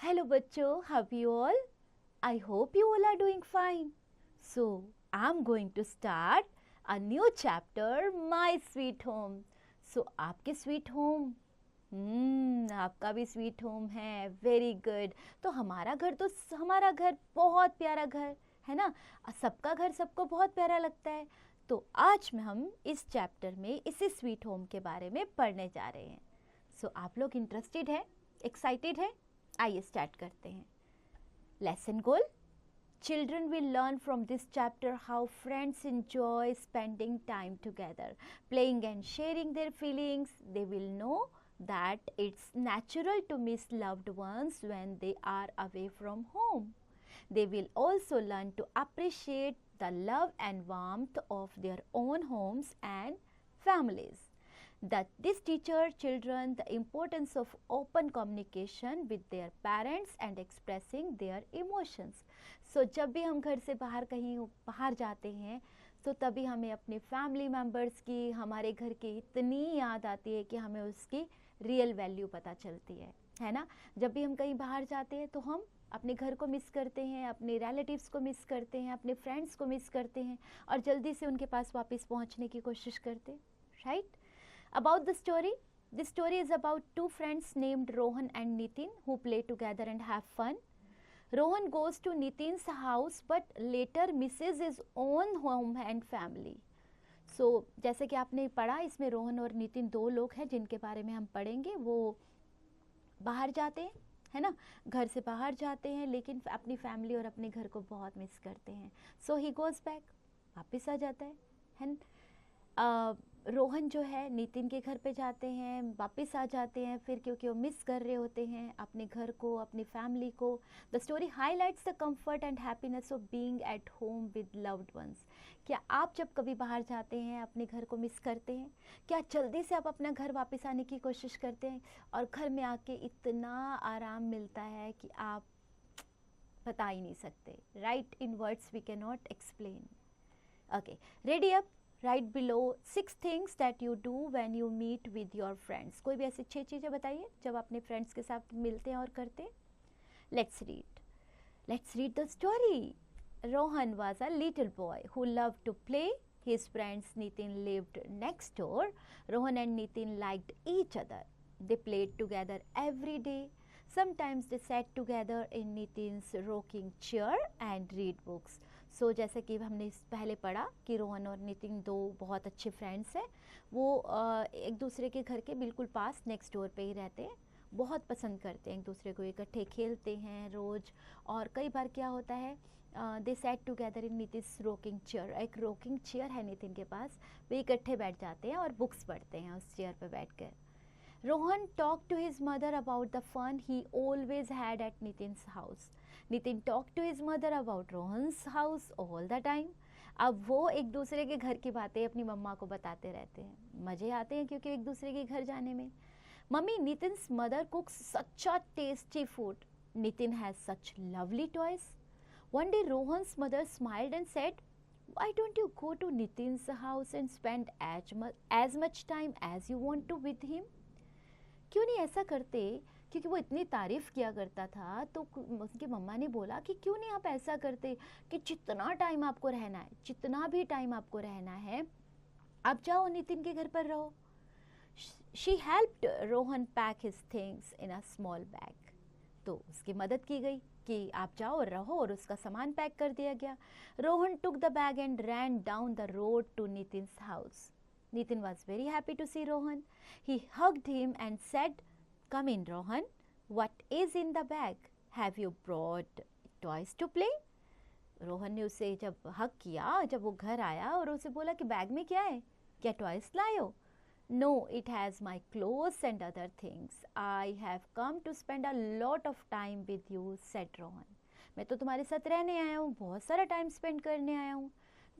Hello bachcho, how are you all? I hope you all are doing fine. So, I'm going to start a new chapter, My Sweet Home. So, आपके sweet home आपका भी sweet home है, very good. तो हमारा घर बहुत प्यारा घर है ना। सबका घर सबको बहुत प्यारा लगता है। तो आज में हम इस चैप्टर में इसी स्वीट होम के बारे में पढ़ने जा रहे हैं। सो आप लोग इंटरेस्टेड है, एक्साइटेड है? आइए स्टार्ट करते हैं। Lesson goal. Children will learn from this chapter how friends enjoy spending time together, playing and sharing their feelings. They will know that it's natural to miss loved ones when they are away from home. They will also learn to appreciate the love and warmth of their own homes and families. That this teacher children the importance of open communication with their parents and expressing their emotions. So जब भी हम घर से बाहर कहीं बाहर जाते हैं तो तभी हमें अपने फैमिली मेम्बर्स की, हमारे घर की इतनी याद आती है कि हमें उसकी रियल वैल्यू पता चलती है ना। जब भी हम कहीं बाहर जाते हैं तो हम अपने घर को मिस करते हैं, अपने रिलेटिव्स को मिस करते हैं, अपने फ्रेंड्स को मिस करते हैं और जल्दी से उनके पास वापस पहुंचने की कोशिश करते हैं, right. About the story is about two friends named Rohan and Nitin who play together and have fun. Rohan goes to Nitin's house but later misses his own home and family. So जैसे कि आपने पढ़ा, इसमें रोहन और नितिन दो लोग हैं जिनके बारे में हम पढ़ेंगे। वो बाहर जाते हैं, है ना, घर से बाहर जाते हैं लेकिन अपनी फैमिली और अपने घर को बहुत मिस करते हैं। सो ही गोज़ बैक, वापस आ जाता है। रोहन जो है नितिन के घर पे जाते हैं, वापस आ जाते हैं फिर, क्योंकि वो मिस कर रहे होते हैं अपने घर को, अपनी फैमिली को। The story highlights the comfort and happiness of being at home with loved ones. क्या आप जब कभी बाहर जाते हैं अपने घर को मिस करते हैं? क्या जल्दी से आप अपना घर वापस आने की कोशिश करते हैं और घर में आके इतना आराम मिलता है कि आप बता ही नहीं सकते, right. In words we can not explain. Okay, ready up. Right below 6 things that you do when you meet with your friends. कोई भी ऐसी 6 चीज़ें बताइए जब अपने फ्रेंड्स के साथ मिलते हैं और करते हैं। Let's read the story. Rohan was a little boy who loved to play. His friends Nitin lived next door. Rohan and Nitin liked each other. They played together every day. Sometimes they sat together in Nitin's rocking chair and read books. सो जैसे कि हमने पहले पढ़ा कि रोहन और नितिन दो बहुत अच्छे फ्रेंड्स हैं। वो एक दूसरे के घर के बिल्कुल पास नेक्स्ट डोर पे ही रहते हैं, बहुत पसंद करते हैं एक दूसरे को, इकट्ठे खेलते हैं रोज़। और कई बार क्या होता है, they set together in Nitin's rocking chair. एक रॉकिंग चेयर है नितिन के पास, वे इकट्ठे बैठ जाते हैं और बुक्स पढ़ते हैं उस चेयर पर बैठ कर। Rohan talked to his mother about the fun he always had at Nitin's house. Nitin talked to his mother about Rohan's house all the time. अब वो एक दूसरे के घर की बातें अपनी मम्मा को बताते रहते हैं। मज़े आते हैं क्योंकि एक दूसरे के घर जाने में। Mummy, Nitin's mother cooks such a tasty food. Nitin has such lovely toys. One day Rohan's mother smiled and said, why don't you go to Nitin's house and spend as much time as you want to with him? क्यों नहीं ऐसा करते? क्योंकि वो इतनी तारीफ़ किया करता था तो उसकी मम्मा ने बोला कि क्यों नहीं आप ऐसा करते कि जितना टाइम आपको रहना है, जितना भी टाइम आपको रहना है, आप जाओ नितिन के घर पर रहो। She helped Rohan pack his things in a small bag. तो उसकी मदद की गई कि आप जाओ और रहो, और उसका सामान पैक कर दिया गया। Rohan took the bag and ran down the road to Nitin's house. Nitin was very happy to see Rohan. He hugged him and said, come in Rohan, what is in the bag? Have you brought toys to play? Rohan ने उसे जब हग किया, जब वो घर आया और उसे बोला कि बैग में क्या है, क्या टॉयज लाए हो? No, it has my clothes and other things. I have come to spend a lot of time with you, said Rohan. मैं तो तुम्हारे साथ रहने आया हूँ, बहुत सारा टाइम स्पेंड करने आया हूँ।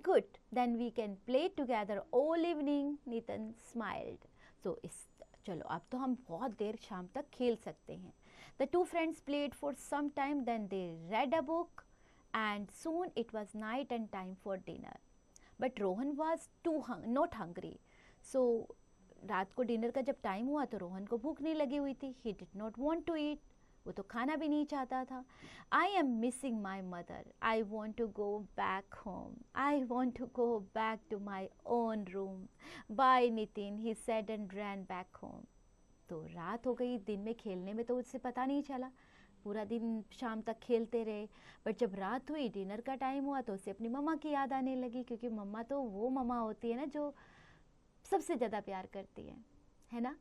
Good, then we can play together all evening, Nitin smiled. So चलो अब तो हम बहुत देर शाम तक खेल सकते हैं। The two friends played for some time, then they read a book and soon it was night and time for dinner. But Rohan was not hungry. So रात को डिनर का जब टाइम हुआ तो रोहन को भूख नहीं लगी हुई थी। He did not want to eat. वो तो खाना भी नहीं चाहता था. I am missing my mother. I want to go back home. I want to go back to my own room. Bye Nitin, he said and ran back home. तो रात हो गई. दिन में खेलने में तो उससे पता नहीं चला, पूरा दिन शाम तक खेलते रहे. बट जब रात हुई, डिनर का टाइम हुआ, तो उसे अपनी मम्मा की याद आने लगी, क्योंकि मम्मा तो वो मम्मा होती है ना जो सबसे ज़्यादा प्यार करती है ना.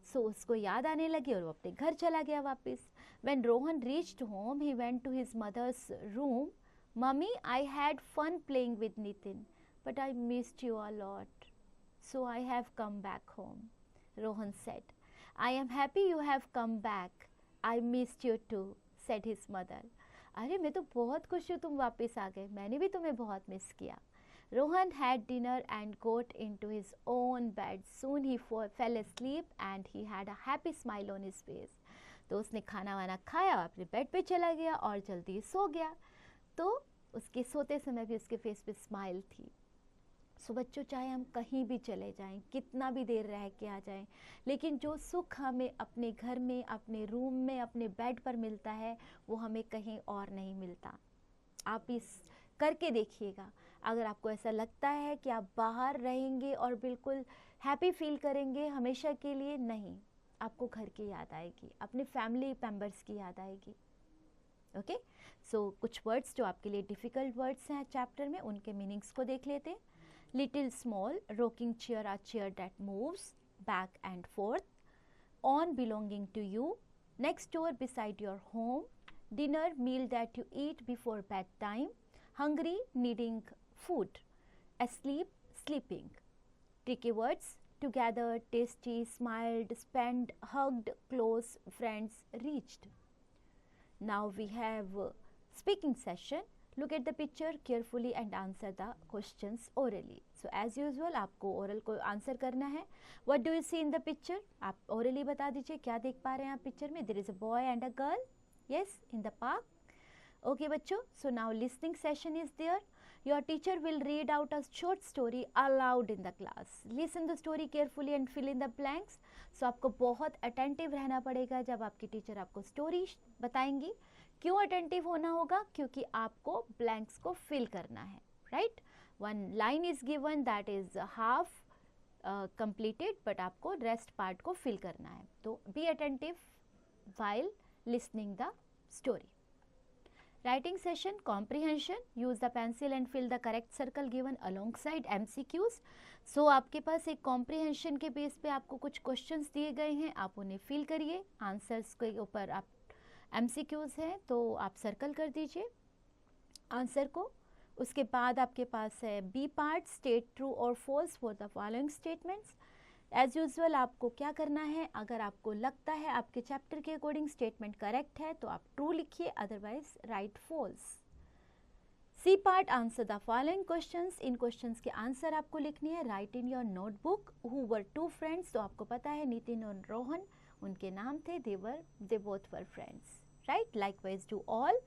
सो उसको याद आने लगी और वो अपने घर चला गया वापस. When Rohan reached home, he went to his mother's room. Mummy, I had fun playing with Nitin, but I missed you a lot, so I have come back home. Rohan said. I am happy you have come back. I missed you too, said his mother. अरे मैं तो बहुत खुश हूँ तुम वापस आ गए, मैंने भी तुम्हें बहुत मिस किया. Rohan had dinner and got into his own bed. Soon he fell asleep and he had a happy smile on his face. तो उसने खाना वाना खाया, अपने बेड पे चला गया और जल्दी सो गया. तो उसके सोते समय भी उसके फेस पे स्माइल थी. सो बच्चों, चाहे हम कहीं भी चले जाएं, कितना भी देर रह के आ जाएं, लेकिन जो सुख हमें अपने घर में, अपने रूम में, अपने बेड पर मिलता है, वो हमें कहीं और नहीं मिलता. आप इस करके देखिएगा. अगर आपको ऐसा लगता है कि आप बाहर रहेंगे और बिल्कुल हैप्पी फील करेंगे हमेशा के लिए, नहीं, आपको घर की याद आएगी, अपने फैमिली मेम्बर्स की याद आएगी. ओके. सो कुछ वर्ड्स जो आपके लिए डिफ़िकल्ट वर्ड्स हैं चैप्टर में, उनके मीनिंग्स को देख लेते हैं. Little small, rocking chair, a chair that moves back and forth. Own, belonging to you. Next door, beside your home. Dinner, meal that you eat before bed time. Hungry, needing food. Asleep, sleeping. Tricky words: together, tasty, smiled, spent, hugged, close, friends, reached. Now we have speaking session. Look at the picture carefully and answer the questions orally. So as usual, आपको oral को answer करना है. What do you see in the picture? आप orally बता दीजिए क्या देख पा रहे हैं आप पिक्चर में. There is a boy and a girl. Yes, in the park. Okay बच्चों, so now listening session is there. Your teacher will read out a short story aloud in the class. Listen the story carefully and fill in the blanks. So आपको बहुत attentive रहना पड़ेगा जब आपकी teacher आपको story बताएंगी. क्यों attentive होना होगा? क्योंकि आपको blanks को fill करना है, right? One line is given that is half completed, but आपको rest part को fill करना है. तो be attentive while listening the story. Writing session, comprehension. Use the pencil and fill the correct circle given alongside MCQs. So आपके पास एक comprehension के base पे आपको कुछ questions दिए गए हैं, आप उन्हें fill करिए. आंसर्स के ऊपर आप MCQs हैं तो आप सर्कल कर दीजिए आंसर को. उसके बाद आपके पास है बी पार्ट, स्टेट ट्रू और false for the following statements. As usual आपको क्या करना है, अगर आपको लगता है आपके चैप्टर के अकॉर्डिंग स्टेटमेंट करेक्ट है तो आप ट्रू लिखिए, otherwise right false. C part, answer the following questions. इन क्वेश्चंस के आंसर आपको लिखनी है. Write in your notebook who were two friends. तो आपको पता है नितिन और रोहन उनके नाम थे, they both were friends, right. Likewise do all.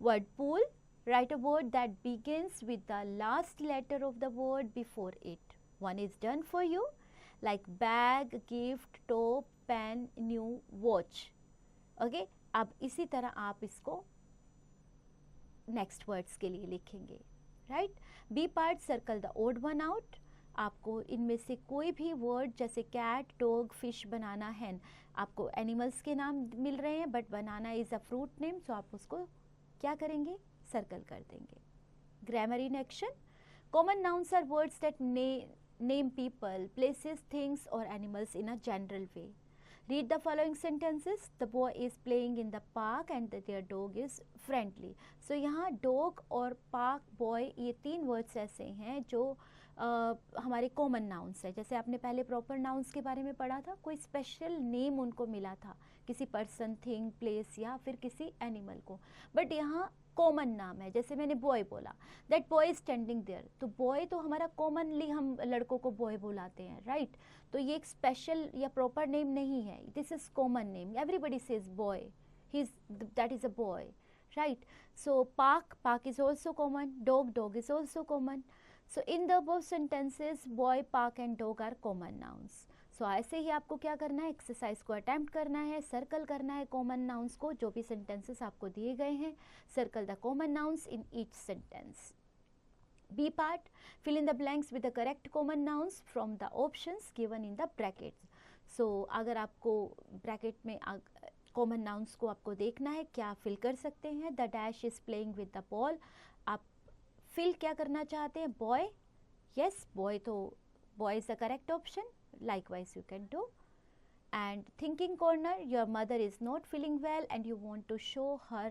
Word pool, write a word that begins with the last letter of the word before it. One is done for you, like bag, gift, top, pen, new, watch. Okay, अब इसी तरह आप इसको next words के लिए लिखेंगे, right? B part, circle the odd one out. आपको इनमें से कोई भी word जैसे cat, dog, fish, banana, hen, आपको animals के नाम मिल रहे हैं, but banana is a fruit name, so आप उसको क्या करेंगे, सर्कल कर देंगे. Grammar in action. Common nouns are words that name people, places, things और animals in a general way. Read the following sentences. The boy is playing in the park and their dog is friendly. So यहाँ dog और park, boy, ये तीन words ऐसे हैं जो हमारे common nouns है. जैसे आपने पहले प्रॉपर नाउन्स के बारे में पढ़ा था, कोई स्पेशल नेम उनको मिला था किसी पर्सन, थिंग, प्लेस या फिर किसी एनिमल को, बट यहाँ कॉमन नाम है. जैसे मैंने बॉय बोला, that boy is standing there, तो बॉय तो हमारा कॉमनली हम लड़कों को बॉय बुलाते हैं, राइट. तो ये एक स्पेशल या प्रॉपर नेम नहीं है, this is common name. Everybody says boy, he is, that is a boy, right. So park, park is also common. Dog, dog is also common. So in the above sentences, boy, park and dog are common nouns. सो ऐसे ही आपको क्या करना है, exercise को attempt करना है, circle करना है कॉमन नाउन्स को, जो भी सेंटेंसेस आपको दिए गए हैं, circle the common nouns in each sentence. B part, fill in the blanks with the correct common nouns from the options given in the brackets. So अगर आपको ब्रैकेट में कॉमन नाउन्स को आपको देखना है, क्या फिल कर सकते हैं. The dash is playing with the ball, आप फिल क्या करना चाहते हैं, बॉय. यस, बॉय, तो boy is the correct option. Likewise you can do. And thinking corner, your mother is not feeling well and you want to show her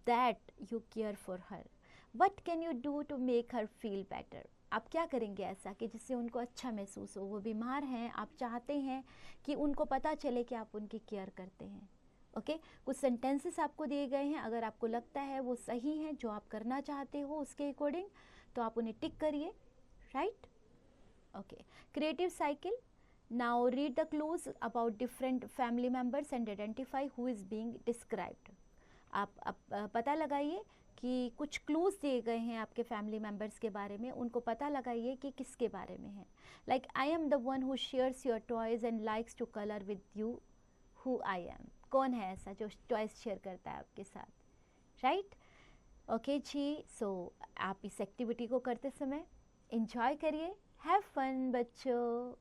that you care for her. What can you do to make her feel better? आप क्या करेंगे ऐसा कि जिससे उनको अच्छा महसूस हो. वो बीमार हैं, आप चाहते हैं कि उनको पता चले कि आप उनकी केयर करते हैं. ओके, कुछ सेंटेंसेस आपको दिए गए हैं, अगर आपको लगता है वो सही हैं जो आप करना चाहते हो उसके अकॉर्डिंग, तो आप उन्हें टिक करिए. Right. Okay, creative cycle. Now read the clues about different family members and identify who is being described. आप पता लगाइए कि कुछ क्लूज दिए गए हैं आपके फैमिली मेम्बर्स के बारे में, उनको पता लगाइए कि किसके बारे में है. Like I am the one who shares your toys and likes to colour with you. Who I am, कौन है ऐसा जो टॉयज शेयर करता है आपके साथ. राइट. ओके जी, सो आप इस एक्टिविटी को करते समय इंजॉय करिए. हैव फन बच्चों.